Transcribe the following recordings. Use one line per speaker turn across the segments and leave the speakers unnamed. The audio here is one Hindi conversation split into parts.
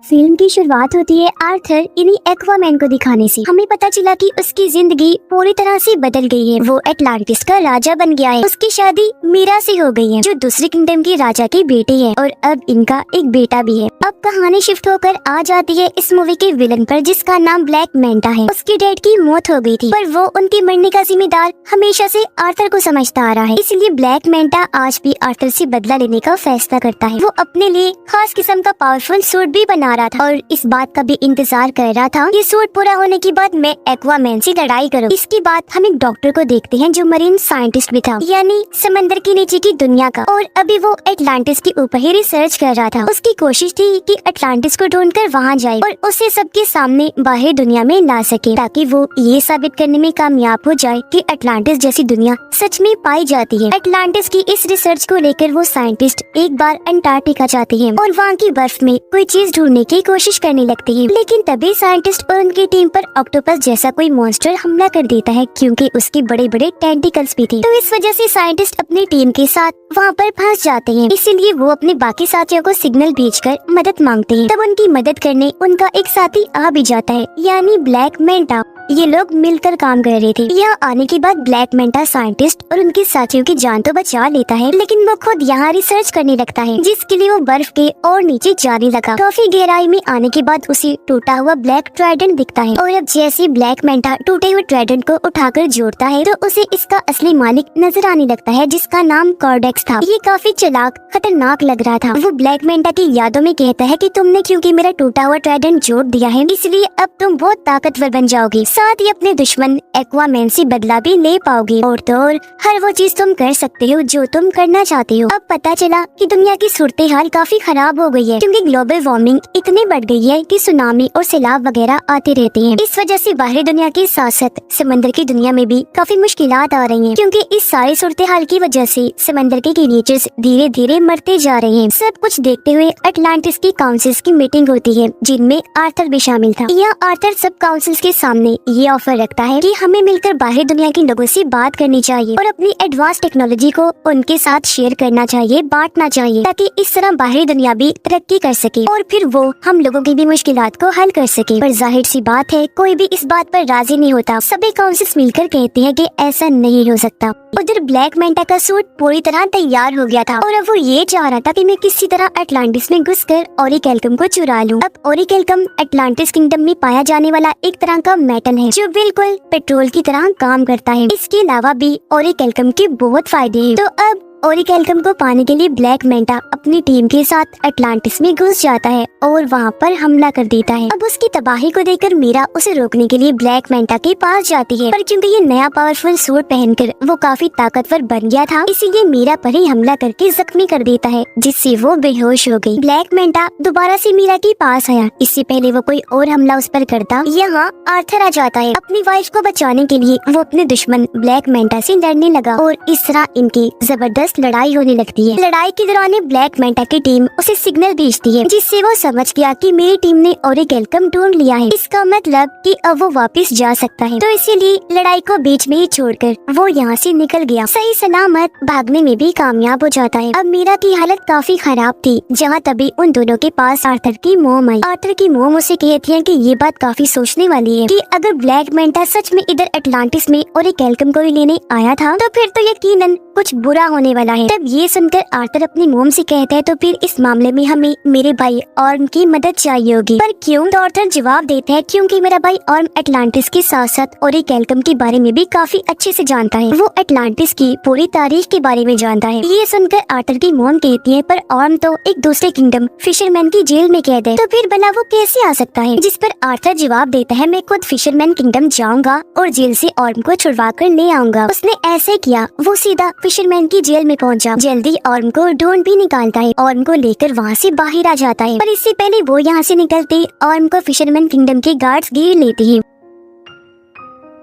फिल्म की शुरुआत होती है आर्थर यानी एक्वामैन को दिखाने से। हमें पता चला कि उसकी जिंदगी पूरी तरह से बदल गई है। वो एटलांटिस का राजा बन गया है। उसकी शादी मीरा से हो गई है जो दूसरे किंगडम की राजा की बेटी है और अब इनका एक बेटा भी है। अब कहानी शिफ्ट होकर आ जाती है इस मूवी के विलन पर जिसका नाम ब्लैक मैंटा है। उसके डैड की मौत हो गई थी पर वो उनके मरने का जिम्मेदार हमेशा से आर्थर को समझता आ रहा है। इसलिए ब्लैक मैंटा आज भी आर्थर से बदला लेने का फैसला करता है। वो अपने लिए खास किस्म का पावरफुल सूट भी बना रहा था और इस बात का भी इंतजार कर रहा था ये सूट पूरा होने के बाद मैं एक्वामैन से लड़ाई करूं। इसके बाद हम एक डॉक्टर को देखते हैं जो मरीन साइंटिस्ट भी था यानी समंदर के नीचे की दुनिया का, और अभी वो एटलांटिस के ऊपर ही रिसर्च कर रहा था। उसकी कोशिश थी कि एटलांटिस को ढूंढकर वहां जाए और उसे सबके सामने बाहर दुनिया में ला सके ताकि वो ये साबित करने में कामयाब हो जाए कि एटलांटिस जैसी दुनिया सच में पाई जाती है। एटलांटिस की इस रिसर्च को लेकर वो साइंटिस्ट एक बार अंटार्कटिका जाते हैं और वहाँ की बर्फ में कोई चीज ढूंढने की कोशिश करने लगते हैं। लेकिन तभी साइंटिस्ट और उनकी टीम पर ऑक्टोपस जैसा कोई मॉन्स्टर हमला कर देता है क्योंकि उसके बड़े बड़े टेंटिकल्स भी थे। तो इस वजह से साइंटिस्ट अपनी टीम के साथ वहाँ पर फंस जाते हैं। इसीलिए वो अपने बाकी साथियों को सिग्नल भेजकर मदद मांगते हैं। तब उनकी मदद करने उनका एक साथी आ भी जाता है यानी ब्लैक मैंटा। ये लोग मिलकर काम कर रहे थे। यहाँ आने के बाद ब्लैक मैंटा साइंटिस्ट और उनके साथियों की जान तो बचा लेता है लेकिन वो खुद यहाँ रिसर्च करने लगता है जिसके लिए वो बर्फ के और नीचे जाने लगा। काफी गहराई में आने के बाद उसे टूटा हुआ ब्लैक ट्राइडेंट दिखता है और अब जैसे ब्लैक मैंटा टूटे हुए ट्राइडेंट को उठाकर जोड़ता है तो उसे इसका असली मालिक नजर आने लगता है जिसका नाम कॉर्डेक्स था। ये काफी चालाक खतरनाक लग रहा था। वो ब्लैक मैंटा की यादों में कहता है कि तुमने क्योंकि मेरा टूटा हुआ ट्राइडेंट जोड़ दिया है इसलिए अब तुम बहुत ताकतवर बन जाओगे, साथ ही अपने दुश्मन एक्वामैन से बदला भी ले पाओगे और तो और हर वो चीज तुम कर सकते हो जो तुम करना चाहते हो। अब पता चला कि दुनिया की सूरत हाल काफी खराब हो गई है क्योंकि ग्लोबल वार्मिंग इतनी बढ़ गई है कि सुनामी और सैलाब वगैरह आते रहते हैं। इस वजह से बाहरी दुनिया की साथ साथ समंदर की दुनिया में भी काफी मुश्किलात आ रही हैं क्योंकि इस सारी सूरत हाल की वजह से समंदर के क्रिएचर्स धीरे धीरे मरते जा रहे हैं। सब कुछ देखते हुए एटलांटिस की काउंसिल्स की मीटिंग होती है जिनमें आर्थर भी शामिल था। यह आर्थर सब काउंसिल्स के सामने ये ऑफर रखता है कि हमें मिलकर बाहरी दुनिया के लोगों से बात करनी चाहिए और अपनी एडवांस टेक्नोलॉजी को उनके साथ शेयर करना चाहिए, बांटना चाहिए ताकि इस तरह बाहरी दुनिया भी तरक्की कर सके और फिर वो हम लोगों की भी मुश्किलात को हल कर सके। पर जाहिर सी बात है कोई भी इस बात पर राजी नहीं होता। सभी काउंसिल्स मिलकर कहते हैं कि ऐसा नहीं हो सकता। उधर ब्लैक मैंटा का सूट पूरी तरह तैयार हो गया था और अब वो ये चाह रहा था कि मैं किसी तरह एटलांटिस में घुसकर ओरिकेल्कम को चुरा लूं। अब ओरिकेल्कम एटलांटिस किंगडम में पाया जाने वाला एक तरह का मेटल है जो बिल्कुल पेट्रोल की तरह काम करता है। इसके अलावा भी ओरिकेल्कम के बहुत फायदे हैं। तो अब ओरिकेल्कम को पाने के लिए ब्लैक मैंटा अपनी टीम के साथ एटलांटिस में घुस जाता है और वहाँ पर हमला कर देता है। अब उसकी तबाही को देखकर मीरा उसे रोकने के लिए ब्लैक मैंटा के पास जाती है पर क्योंकि ये नया पावरफुल सूट पहनकर वो काफी ताकतवर बन गया था इसीलिए मीरा पर ही हमला करके जख्मी कर देता है जिससे वो बेहोश हो गई। ब्लैक मैंटा दोबारा से मीरा के पास आया। इससे पहले वो कोई और हमला उस पर करता यहाँ आर्थर आ जाता है। अपनी वाइफ को बचाने के लिए वो अपने दुश्मन ब्लैक मैंटा से लड़ने लगा और इस तरह इनकी जबरदस्त लड़ाई होने लगती है। लड़ाई के दौरान ब्लैक मैंटा की टीम उसे सिग्नल भेजती है जिससे वो समझ गया कि मेरी टीम ने ओरिकेल्कम ढूंढ लिया है। इसका मतलब कि अब वो वापस जा सकता है। तो इसीलिए लड़ाई को बीच में ही छोड़कर वो यहाँ से निकल गया। सही सलामत भागने में भी कामयाब हो जाता है। अब मीरा की हालत काफी खराब थी जहाँ तभी उन दोनों के पास आर्थर की मोम आई। आर्थर की मोम उसे कहती है कि ये बात काफी सोचने वाली है कि अगर ब्लैक मैंटा सच में इधर एटलांटिस में ओरिकेल्कम को लेने आया था तो फिर तो यकीनन कुछ बुरा होने वाला है। तब ये सुनकर आर्थर अपनी मोम से कहता है तो फिर इस मामले में हमें मेरे भाई ऑर्म की मदद चाहिए होगी। पर क्यों? तो आर्थर जवाब देता है क्योंकि मेरा भाई ऑर्म एटलांटिस के साथ साथ ओरिकेल्कम के बारे में भी काफी अच्छे से जानता है। वो एटलांटिस की पूरी तारीख के बारे में जानता है। ये सुनकर आर्थर की मोम कहती है पर ऑर्म तो एक दूसरे किंगडम फिशरमैन की जेल में कैद है तो फिर भला वो कैसे आ सकता है? जिस पर आर्थर जवाब देता है मैं खुद फिशरमैन किंगडम जाऊंगा और जेल से ऑर्म को छुड़वा कर ले आऊंगा। उसने ऐसे किया। वो सीधा फिशरमैन की जेल में पहुंचा। जल्दी ऑर्म को ढूंढ भी निकालता है। ऑर्म को लेकर वहाँ से बाहर आ जाता है पर इससे पहले वो यहाँ से निकलते ऑर्म को फिशरमैन किंगडम के गार्ड्स घेर लेते हैं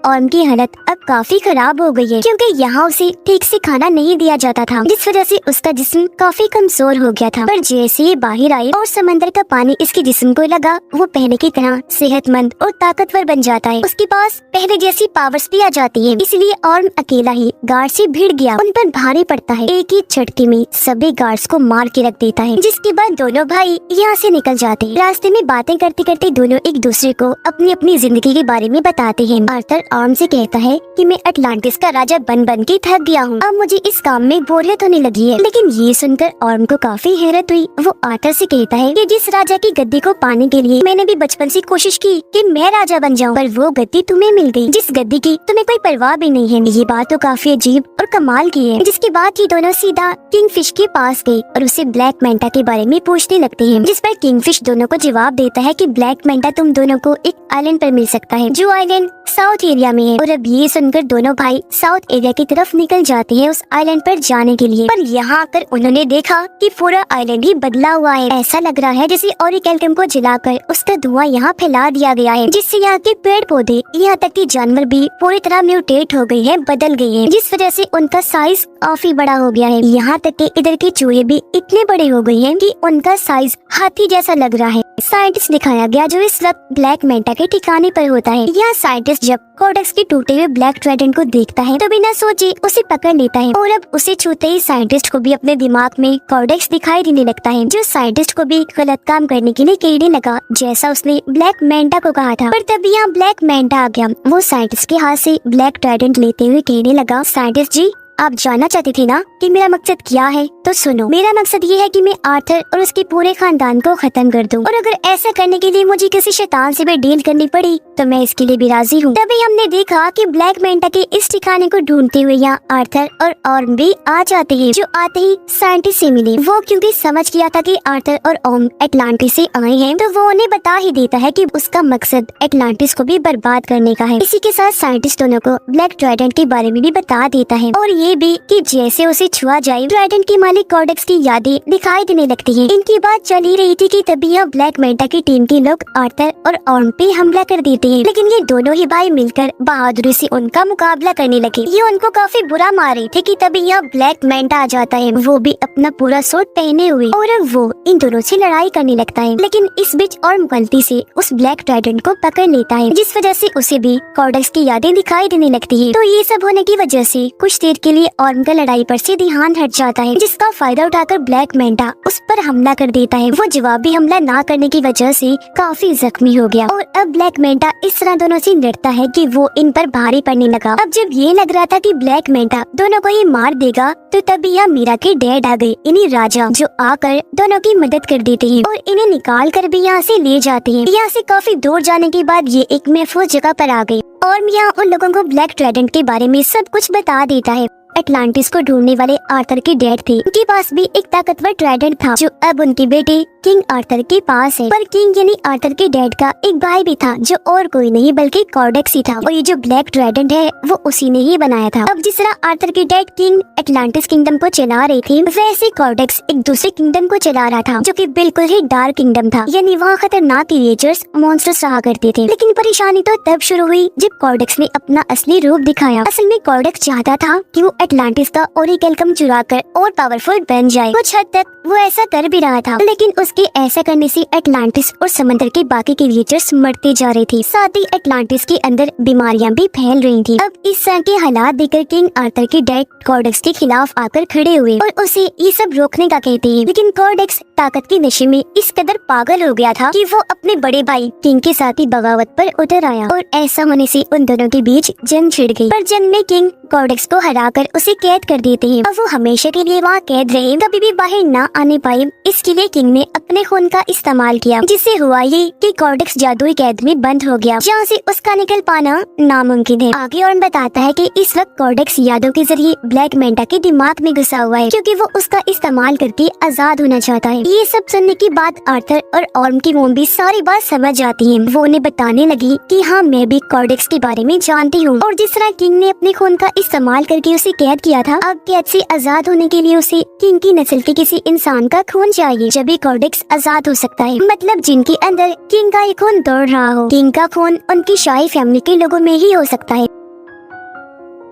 ऑर्म की हालत अब काफी खराब हो गई है, क्योंकि यहाँ उसे ठीक से खाना नहीं दिया जाता था, जिस वजह से उसका जिस्म काफी कमजोर हो गया था। पर जैसे ही बाहर आई और समंदर का पानी इसके जिस्म को लगा, वो पहले की तरह सेहतमंद और ताकतवर बन जाता है। उसके पास पहले जैसी पावर्स भी आ जाती है, इसलिए ऑर्म अकेला ही गार्ड से भिड़ गया, उन पर भारी पड़ता है। एक ही झटके में सभी गार्ड्स को मार के रख देता है, जिसके बाद दोनों भाई यहाँ से निकल जाते हैं। रास्ते में बातें करते करते दोनों एक दूसरे को अपनी अपनी जिंदगी के बारे में बताते हैं। आर्थर ऑर्म से कहता है कि मैं अटलांटिस का राजा बन बन के थक गया हूँ, अब मुझे इस काम में बोरियत होने लगी है। लेकिन ये सुनकर ऑर्म को काफी हैरत हुई। वो आर्थर से कहता है कि जिस राजा की गद्दी को पाने के लिए मैंने भी बचपन से कोशिश की कि मैं राजा बन जाऊँ, पर वो गद्दी तुम्हें मिल गई जिस गद्दी की तुम्हें कोई परवाह भी नहीं है। ये बात तो काफी अजीब और कमाल की है। जिसके बाद ये दोनों सीधा किंगफिश के पास गए और उसे ब्लैक मेंटा के बारे में पूछने लगते हैं, जिस पर किंगफिश दोनों को जवाब देता है कि ब्लैक मेंटा तुम दोनों को एक आइलैंड पर मिल सकता है, जो आइलैंड साउथ एरिया में है। और अब ये सुनकर दोनों भाई साउथ एरिया की तरफ निकल जाते हैं उस आइलैंड पर जाने के लिए। पर यहाँ आकर उन्होंने देखा कि पूरा आइलैंड ही बदला हुआ है। ऐसा लग रहा है जैसे ओरिकेल्कम को जलाकर उसका धुआं यहाँ फैला दिया गया है, जिससे यहाँ के पेड़ पौधे यहाँ तक कि जानवर भी पूरी तरह म्यूटेट हो गए हैं, बदल गए हैं, जिस वजह से उनका साइज काफी बड़ा हो गया है। यहाँ तक कि इधर के चूहे भी इतने बड़े हो गए हैं कि उनका साइज हाथी जैसा लग रहा है। साइंटिस्ट दिखाया गया जो इस वक्त ब्लैक मेंटा के ठिकाने पर होता है। यह साइंटिस्ट जब कोडेक्स के टूटे हुए ब्लैक ट्राइडेंट को देखता है तो बिना सोचे उसे पकड़ लेता है, और अब उसे छूते ही साइंटिस्ट को भी अपने दिमाग में कोडेक्स दिखाई देने लगता है, जो साइंटिस्ट को भी गलत काम करने के लिए कहने लगा, जैसा उसने ब्लैक मेंटा को कहा था। पर तभी यहाँ ब्लैक मेंटा आ गया। वो साइंटिस्ट के हाथ से ब्लैक ट्राइडेंट लेते हुए कहने लगा, साइंटिस्ट जी, आप जानना चाहती थी ना कि मेरा मकसद क्या है, तो सुनो। मेरा मकसद ये है कि मैं आर्थर और उसके पूरे खानदान को खत्म कर दूं, और अगर ऐसा करने के लिए मुझे किसी शैतान से भी डील करनी पड़ी तो मैं इसके लिए भी राजी हूँ। तभी हमने देखा कि ब्लैक मेंटा के इस ठिकाने को ढूंढते हुए यहाँ आर्थर और ऑर्म भी आ जाते हैं, जो आते ही साइंटिस्ट से मिले। वो क्योंकि समझ गया था कि आर्थर और ऑर्म अटलांटिस से आए हैं, तो वो उन्हें बता ही देता है कि उसका मकसद अटलांटिस को भी बर्बाद करने का है। इसी के साथ साइंटिस्ट दोनों को ब्लैक ट्राइडेंट के बारे में भी बता देता है, और ये भी कि जैसे उसे छुआ जाए ट्राइडेंट के मालिक कोडेक्स की यादें दिखाई देने लगती हैं। इनकी बात चल ही रही थी कि तभी यहाँ ब्लैक मेंटा की टीम के लोग आर्थर और ऑर्म पे हमला कर देते हैं, लेकिन ये दोनों ही भाई मिलकर बहादुरी से उनका मुकाबला करने लगे। ये उनको काफी बुरा मार रहे थे कि तभी यहाँ ब्लैक मेंटा आ जाता है, वो भी अपना पूरा सूट पहने हुए, और अब वो इन दोनों से लड़ाई करने लगता है। लेकिन इस बीच ऑर्म गलती से उस ब्लैक ट्राइडेंट को पकड़ लेता है, जिस वजह से उसे भी कोडेक्स की यादें दिखाई देने लगती है। तो ये सब होने की वजह से कुछ देर के लिए ऑर्म का लड़ाई पर से ध्यान हट जाता है, जिसका फायदा उठाकर ब्लैक मेंटा उस पर हमला कर देता है। वो जवाबी हमला ना करने की वजह से काफी जख्मी हो गया, और अब ब्लैक मेंटा इस तरह दोनों से लड़ता है कि वो इन पर भारी पड़ने लगा। अब जब ये लग रहा था कि ब्लैक मेंटा दोनों को ही मार देगा, तो तभी यहाँ मीरा के डैड आ गए, इन्हीं राजा, जो आकर दोनों की मदद कर देते हैं और इन्हें निकाल कर भी यहाँ से ले जाते हैं। यहाँ से काफी दूर जाने के बाद ये एक महफूज जगह पर आ गए, और यहाँ उन लोगों को ब्लैक ट्राइडेंट के बारे में सब कुछ बता देता है। अटलांटिस को ढूंढने वाले आर्थर के डैड थे, उनके पास भी एक ताकतवर ट्राइडेंट था, जो अब उनके बेटे किंग आर्थर के पास है। पर किंग यानी आर्थर के डैड का एक भाई भी था, जो और कोई नहीं बल्कि कोडेक्स ही था, और ये जो ब्लैक ट्राइडेंट है वो उसी ने ही बनाया था। अब जिस तरह आर्थर के डैड किंग अटलांटिस किंगडम को चला रहे थे, वैसे कोडेक्स एक दूसरे किंगडम को चला रहा था, जो कि बिल्कुल ही डार्क किंगडम था, यानी वहाँ खतरनाक क्रिएचर्स मॉन्स्टर्स रहा करते थे। लेकिन परेशानी तो तब शुरू हुई जब कोडेक्स ने अपना असली रूप दिखाया। असल में कोडेक्स चाहता था कि वो अटलांटिस का ओरिकेल्कम चुराकर और पावरफुल बन जाए। कुछ हद तक वो ऐसा कर भी रहा था, लेकिन उसके ऐसा करने से अटलांटिस और समंदर के बाकी क्रिएचर्स मरते जा रहे थे, साथ ही अटलांटिस के अंदर बीमारियां भी फैल रही थी। अब इस तरह के हालात देखकर किंग आर्थर के डैड कोडेक्स के खिलाफ आकर खड़े हुए और उसे ये सब रोकने का कहते हैं। लेकिन कोडेक्स ताकत के नशे में इस कदर पागल हो गया था कि वो अपने बड़े भाई किंग के साथ ही बगावत पर उतर आया, और ऐसा होने से उन दोनों के बीच जंग छिड़ गई। पर जंग में किंग कोडेक्स को हराकर उसे कैद कर देते हैं। अब वो हमेशा के लिए वहाँ कैद रहे, कभी भी बाहर ना आने पाए। इसके लिए किंग ने अपने खून का इस्तेमाल किया, जिससे हुआ ये कि कोडेक्स जादुई कैद में बंद हो गया, जहाँ से उसका निकल पाना नामुमकिन है। आगे और बताता है कि इस वक्त कोडेक्स यादों के जरिए ब्लैक मेंटा के दिमाग में घुसा हुआ है, क्योंकि वो उसका इस्तेमाल करके आजाद होना चाहता है। ये सब सुनने की बात आर्थर और ऑर्म की मोम भी सारी बात समझ जाती है। वो उन्हें बताने लगी कि हाँ, मैं भी कोडेक्स के बारे में जानती हूँ, और जिस तरह किंग ने अपने खून का इस्तेमाल करके उसे कैद किया था, अब कैद से आजाद होने के लिए उसे किंग की नस्ल के किसी इंसान का खून चाहिए, जब भी कॉर्डेक्स आजाद हो सकता है। मतलब जिनके अंदर किंग का ही खून दौड़ रहा हो। किंग का खून उनकी शाही फैमिली के लोगों में ही हो सकता है।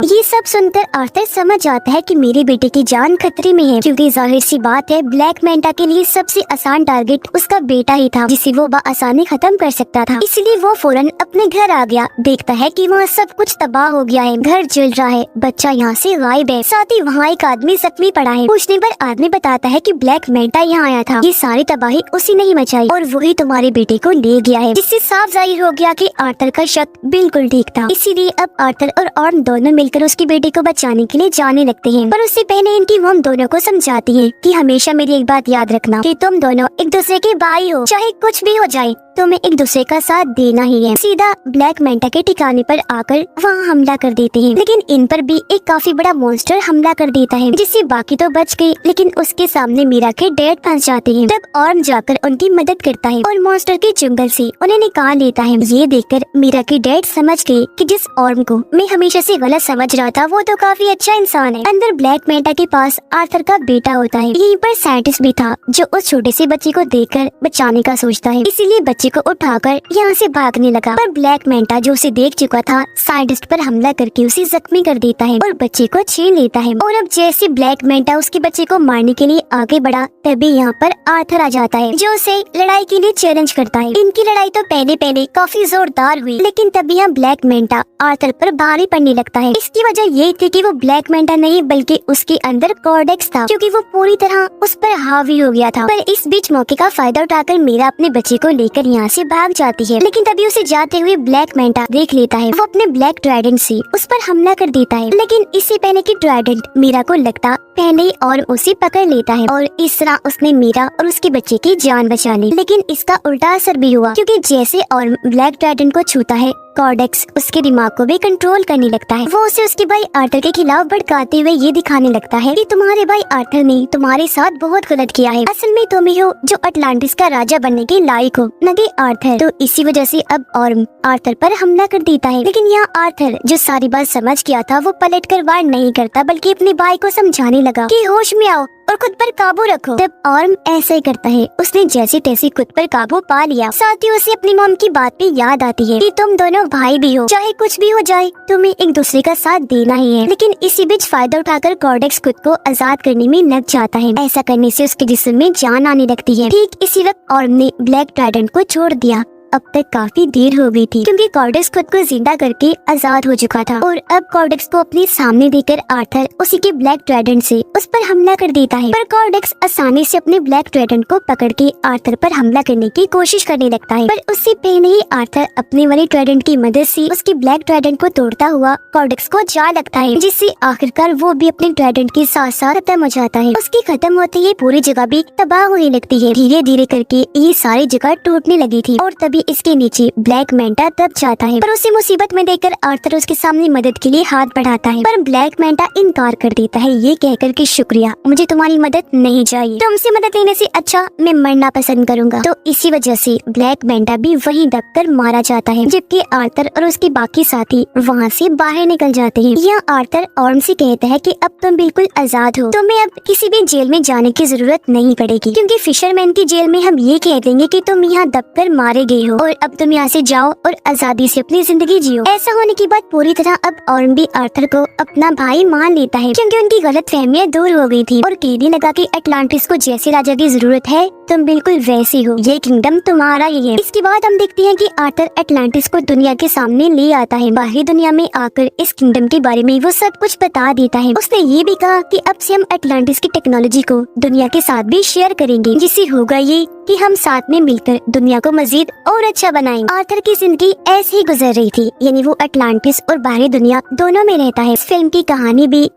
ये सब सुनकर आर्थर समझ जाता है कि मेरे बेटे की जान खतरे में है, क्योंकि जाहिर सी बात है ब्लैक मैंटा के लिए सबसे आसान टारगेट उसका बेटा ही था, जिसे वो आसानी खत्म कर सकता था। इसलिए वो फौरन अपने घर आ गया। देखता है कि वहाँ सब कुछ तबाह हो गया है, घर जल रहा है, बच्चा यहाँ से गायब है, साथ ही वहाँ एक आदमी जख्मी पड़ा है। पूछने पर आदमी बताता है कि ब्लैक मैंटा यहाँ आया था, ये सारी तबाही उसी ने ही मचाई और वही तुम्हारे बेटे को ले गया है, जिससे साफ जाहिर हो गया कि आर्थर का शक बिल्कुल ठीक था। इसीलिए अब आर्थर और ऑर्म दोनों मिलकर उसकी बेटी को बचाने के लिए जाने लगते हैं। पर उससे पहले इनकी मॉम दोनों को समझाती है कि हमेशा मेरी एक बात याद रखना कि तुम दोनों एक दूसरे के भाई हो, चाहे कुछ भी हो जाए तुम्हें एक दूसरे का साथ देना ही है। सीधा ब्लैक मैंटा के ठिकाने पर आकर वहाँ हमला कर देते हैं, लेकिन इन पर भी एक काफी बड़ा मॉन्स्टर हमला कर देता है, जिससे बाकी तो बच गए, लेकिन उसके सामने मीरा के डैड फंस जाते हैं। तब ऑर्म जाकर उनकी मदद करता है और मॉन्स्टर के जंगल से उन्हें निकाल लेता है। ये देखकर मीरा के डैड समझ गए कि जिस ऑर्म को मैं हमेशा से गलत समझ रहा था वो तो काफी अच्छा इंसान है। अंदर ब्लैक मैंटा के पास आर्थर का बेटा होता है। यहीं पर साइंटिस्ट भी था जो उस छोटे से बच्चे को देखकर बचाने का सोचता है, इसीलिए बच्चे को उठाकर यहाँ से भागने लगा। पर ब्लैक मैंटा जो उसे देख चुका था साइंटिस्ट पर हमला करके उसे जख्मी कर देता है और बच्चे को छीन लेता है। और अब जैसे ब्लैक मैंटा उसके बच्चे को मारने के लिए आगे बढ़ा, तभी यहाँ पर आर्थर आ जाता है जो उसे लड़ाई के लिए चैलेंज करता है। इनकी लड़ाई तो पहले काफी जोरदार हुई, लेकिन तभी यहाँ ब्लैक मैंटा आर्थर पर भारी पड़ने लगता है। इसकी वजह ये थी कि वो ब्लैक मैंटा नहीं बल्कि उसके अंदर कॉर्डेक्स था, क्योंकि वो पूरी तरह उस पर हावी हो गया था। पर इस बीच मौके का फायदा उठाकर मीरा अपने बच्चे को लेकर यहाँ से भाग जाती है, लेकिन तभी उसे जाते हुए ब्लैक मैंटा देख लेता है। वो अपने ब्लैक ट्राइडेंट से उस पर हमला कर देता है, लेकिन इससे पहले कि ट्राइडेंट मीरा को लगता पहले ही और उसे पकड़ लेता है और इस तरह उसने मीरा और उसके बच्चे की जान बचा ली। लेकिन इसका उल्टा असर भी हुआ, क्योंकि जैसे और ब्लैक ट्राइडेंट को छूता है कॉर्डेक्स उसके दिमाग को भी कंट्रोल करने लगता है। वो उसे उसके भाई आर्थर के खिलाफ भड़काते हुए ये दिखाने लगता है कि तुम्हारे भाई आर्थर ने तुम्हारे साथ बहुत गलत किया है, असल में तुम ही हो जो अटलांटिस का राजा बनने के लायक हो, न कि आर्थर। तो इसी वजह से अब ऑर्म आर्थर पर हमला कर देता है, लेकिन यहाँ आर्थर जो सारी बात समझ गया था वो पलट कर वार नहीं करता, बल्कि अपने भाई को समझाने लगा कि होश में आओ और खुद पर काबू रखो। तब ऑर्म ऐसा ही करता है, उसने जैसे तैसे खुद पर काबू पा लिया। साथ ही उसे अपनी मॉम की बात पे याद आती है कि तुम दोनों भाई भी हो, चाहे कुछ भी हो जाए तुम्हें एक दूसरे का साथ देना ही है। लेकिन इसी बीच फायदा उठाकर कॉर्डेक्स खुद को आजाद करने में लग जाता है। ऐसा करने से उसके जिस्म में जान आने लगती है। ठीक इसी वक्त ऑर्म ने ब्लैक ट्राइडेंट को छोड़ दिया। अब तक काफी देर हो गई थी, क्योंकि कॉर्डेक्स खुद को जिंदा करके आजाद हो चुका था और अब कॉर्डेक्स को अपने सामने देखकर आर्थर उसी के ब्लैक ट्राइडेंट से उस पर हमला कर देता है। पर कॉर्डेक्स आसानी से अपने ब्लैक ट्राइडेंट को पकड़ के आर्थर पर हमला करने की कोशिश करने लगता है। पर उससे पहले ही आर्थर अपने वाले ट्राइडेंट की मदद से उसके ब्लैक ट्राइडेंट को तोड़ता हुआ कॉर्डेक्स को जा लगता है, जिससे आखिरकार वो भी अपने ट्राइडेंट के साथ साथ खत्म हो जाता है। उसकी खत्म होते ही पूरी जगह भी तबाह होने लगती है। धीरे धीरे करके ये सारी जगह टूटने लगी थी और तभी इसके नीचे ब्लैक मैंटा दब जाता है। पर उसे मुसीबत में देखकर आर्थर उसके सामने मदद के लिए हाथ बढ़ाता है, पर ब्लैक मैंटा इनकार कर देता है, ये कहकर कि शुक्रिया, मुझे तुम्हारी मदद नहीं चाहिए, तुमसे मदद लेने से अच्छा मैं मरना पसंद करूंगा। तो इसी वजह से ब्लैक मैंटा भी वहीं दबकर मारा जाता है, जबकि आर्थर और उसके बाकी साथी वहाँ से बाहर निकल जाते हैं। यह आर्थर ऑर्म से कहता है कि अब तुम बिल्कुल आजाद हो, तुम्हें अब किसी भी जेल में जाने की जरूरत नहीं पड़ेगी, क्योंकि फिशरमैन की जेल में हम ये कह देंगे कि तुम यहाँ दबकर मारे गए हो और अब तुम यहाँ से जाओ और आजादी से अपनी जिंदगी जियो। ऐसा होने की बात पूरी तरह अब ऑर्म भी आर्थर को अपना भाई मान लेता है, क्योंकि उनकी गलत फहमियाँ दूर हो गई थी और कहने लगा कि अटलांटिस को जैसे राजा की जरूरत है तुम बिल्कुल वैसे हो, ये किंगडम तुम्हारा ही है। इसके बाद हम देखते हैं कि आर्थर अटलांटिस को दुनिया के सामने ले आता है। बाहरी दुनिया में आकर इस किंगडम के बारे में वो सब कुछ बता देता है। उसने ये भी कहा कि अब से हम अटलांटिस की टेक्नोलॉजी को दुनिया के साथ भी शेयर करेंगे, जिससे होगा ये कि हम साथ में मिलकर दुनिया को मजीद और अच्छा बनाएंगे। आर्थर की जिंदगी ऐसे ही गुजर रही थी, यानी वो अटलांटिस और बाहरी दुनिया दोनों में रहता है। इस फिल्म की कहानी भी